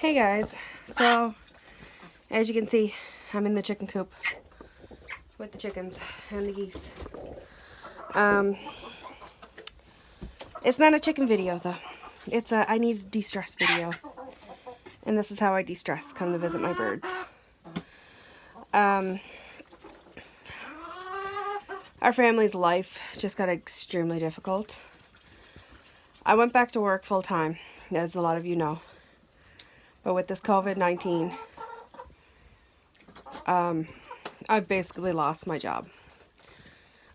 Hey guys, so as you can see, I'm in the chicken coop with the chickens and the geese. It's not a chicken video though. It's a I need a de-stress video. And this is how I de-stress, come to visit my birds. Our family's life just got extremely difficult. I went back to work full time, as a lot of you know. But with this COVID-19, I've basically lost my job.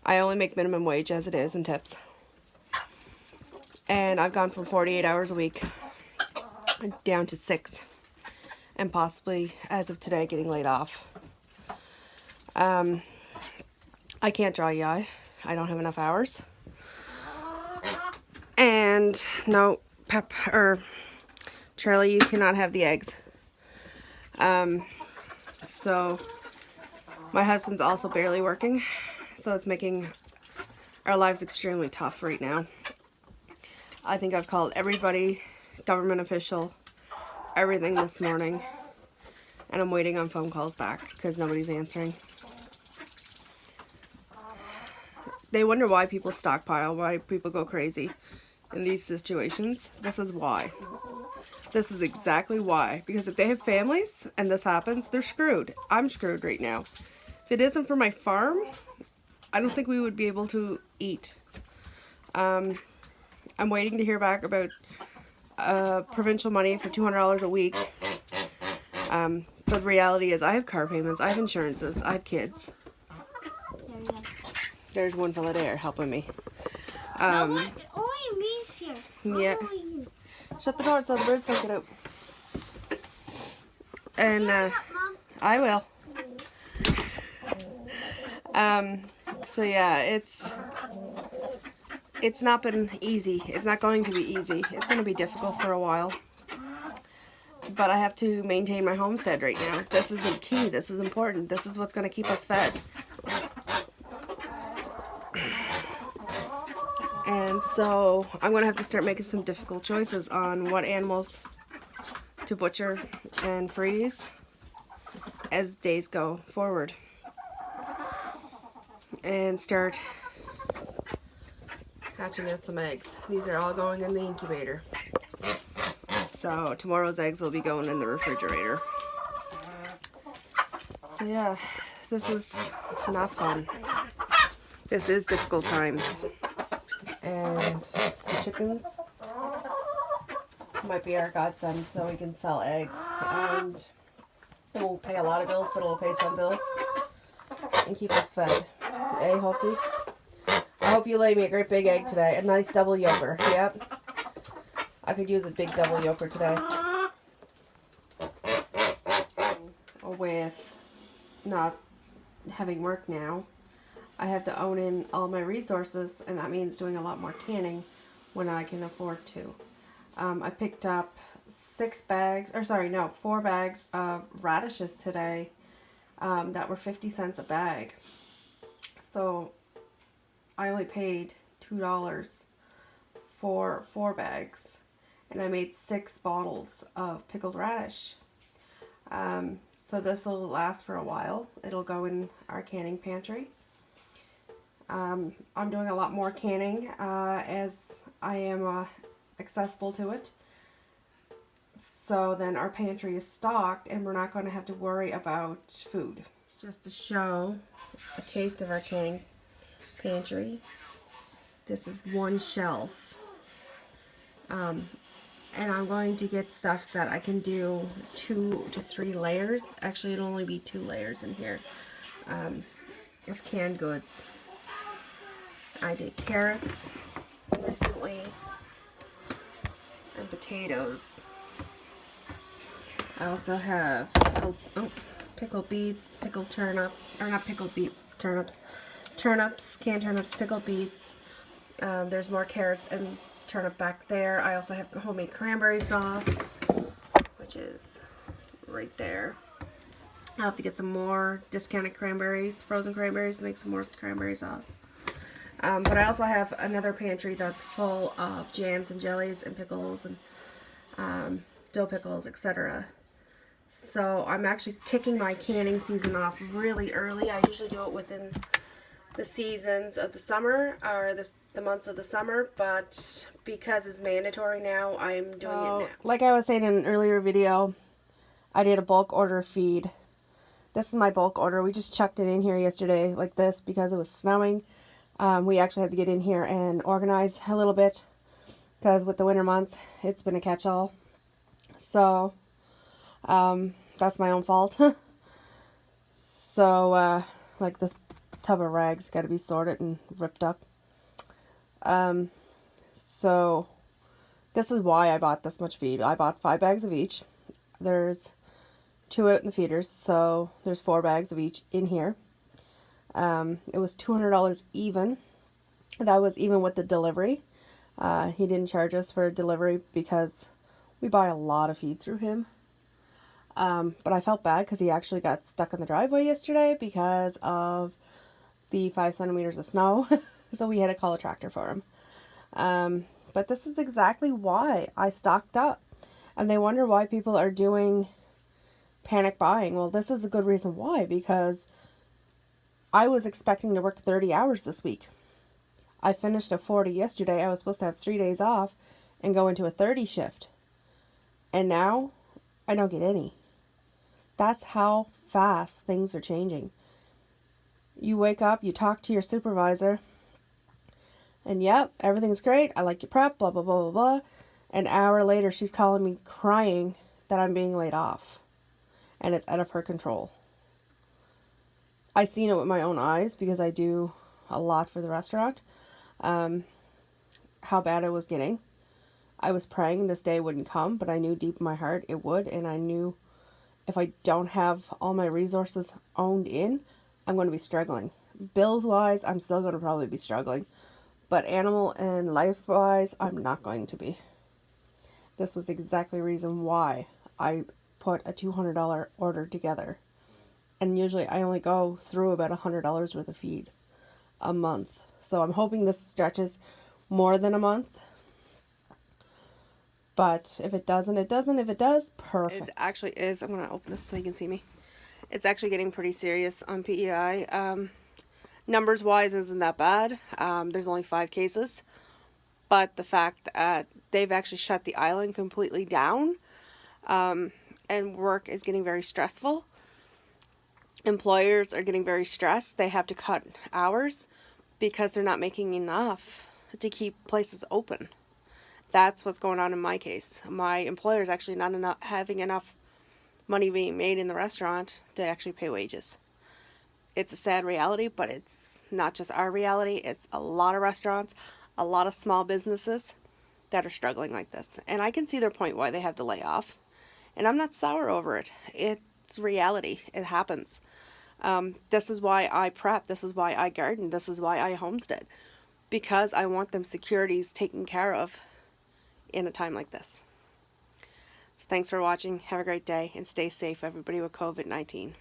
I only make minimum wage as it is and tips. And I've gone from 48 hours a week down to 6. And possibly, as of today, getting laid off. I can't draw you eye. I don't have enough hours. And no, Charlie, you cannot have the eggs. So my husband's also barely working, so it's making our lives extremely tough right now. I think I've called everybody, government official, everything this morning, and I'm waiting on phone calls back because nobody's answering. They wonder why people stockpile, why people go crazy in these situations. This is why. This is exactly why. Because if they have families and this happens, they're screwed. I'm screwed right now. If it isn't for my farm, I don't think we would be able to eat. I'm waiting to hear back about provincial money for $200 a week. But the reality is I have car payments, I have insurances, I have kids. There's one fella there helping me. Only me's here. Yeah. Shut the door so the birds don't get out. And I will. So yeah, it's not been easy. It's not going to be easy. It's going to be difficult for a while. But I have to maintain my homestead right now. This is key. This is important. This is what's going to keep us fed. And so I'm going to have to start making some difficult choices on what animals to butcher and freeze as days go forward. And start hatching out some eggs. These are all going in the incubator. So tomorrow's eggs will be going in the refrigerator. So yeah, this is not fun. This is difficult times. And the chickens might be our godsend, so we can sell eggs. And it won't pay a lot of bills, but it'll pay some bills and keep us fed. Hey, Hokey. I hope you lay me a great big egg today. A nice double yolker. Yep. I could use a big double yolker today. With not having work now, I have to own in all my resources, and that means doing a lot more canning when I can afford to. I picked up 4 bags of radishes today that were 50 cents a bag. So I only paid $2 for 4 bags, and I made 6 bottles of pickled radish. So this will last for a while. It'll go in our canning pantry. I'm doing a lot more canning as I am accessible to it. So then our pantry is stocked and we're not going to have to worry about food. Just to show a taste of our canning pantry, this is one shelf. And I'm going to get stuff that I can do 2 to 3 layers. Actually, it'll only be 2 layers in here of canned goods. I did carrots recently and potatoes. I also have pickled beets, pickled turnip, or not pickled turnips, canned turnips, pickled beets. There's more carrots and turnip back there. I also have homemade cranberry sauce, which is right there. I'll have to get some more discounted cranberries, frozen cranberries, to make some more cranberry sauce. But I also have another pantry that's full of jams and jellies and pickles and dill pickles, etc. So I'm actually kicking my canning season off really early. I usually do it within the seasons of the summer, or the months of the summer, but because it's mandatory now, I'm doing it now. Like I was saying in an earlier video, I did a bulk order of feed. This is my bulk order. We just chucked it in here yesterday like this because it was snowing. We actually had to get in here and organize a little bit because with the winter months, it's been a catch-all. So, that's my own fault. So, like this tub of rags got to be sorted and ripped up. So this is why I bought this much feed. I bought 5 bags of each. There's 2 out in the feeders, so there's 4 bags of each in here. It was $200 even. That was even with the delivery. He didn't charge us for delivery because we buy a lot of feed through him. But I felt bad because he actually got stuck in the driveway yesterday because of the 5 centimeters of snow. So we had to call a tractor for him. But this is exactly why I stocked up. And they wonder why people are doing panic buying. Well, this is a good reason why, because I was expecting to work 30 hours this week. I finished a 40 yesterday. I was supposed to have 3 days off and go into a 30 shift. And now I don't get any. That's how fast things are changing. You wake up, you talk to your supervisor, and yep, everything's great. I like your prep, blah, blah, blah, blah, blah. An hour later, she's calling me crying that I'm being laid off. And it's out of her control. I seen it with my own eyes because I do a lot for the restaurant. How bad I was getting. I was praying this day wouldn't come, but I knew deep in my heart it would. And I knew if I don't have all my resources owned in, I'm going to be struggling. Bills-wise, I'm still going to probably be struggling. But animal and life-wise, I'm not going to be. This was exactly the reason why I put a $200 order together. And usually I only go through about $100 worth of feed a month. So I'm hoping this stretches more than a month. But if it doesn't, it doesn't. If it does, perfect. It actually is. I'm going to open this so you can see me. It's actually getting pretty serious on PEI. Numbers-wise isn't that bad. There's only 5 cases. But the fact that they've actually shut the island completely down, and work is getting very stressful. Employers are getting very stressed. They have to cut hours because they're not making enough to keep places open. That's what's going on in my case. My employer is actually not having enough money being made in the restaurant to actually pay wages. It's a sad reality, but it's not just our reality. It's a lot of restaurants, a lot of small businesses that are struggling like this. And I can see their point why they have to lay off. And I'm not sour over it. It's reality. It happens. This is why I prep. This is why I garden. This is why I homestead. Because I want them securities taken care of in a time like this. So thanks for watching. Have a great day and stay safe, everybody, with COVID-19.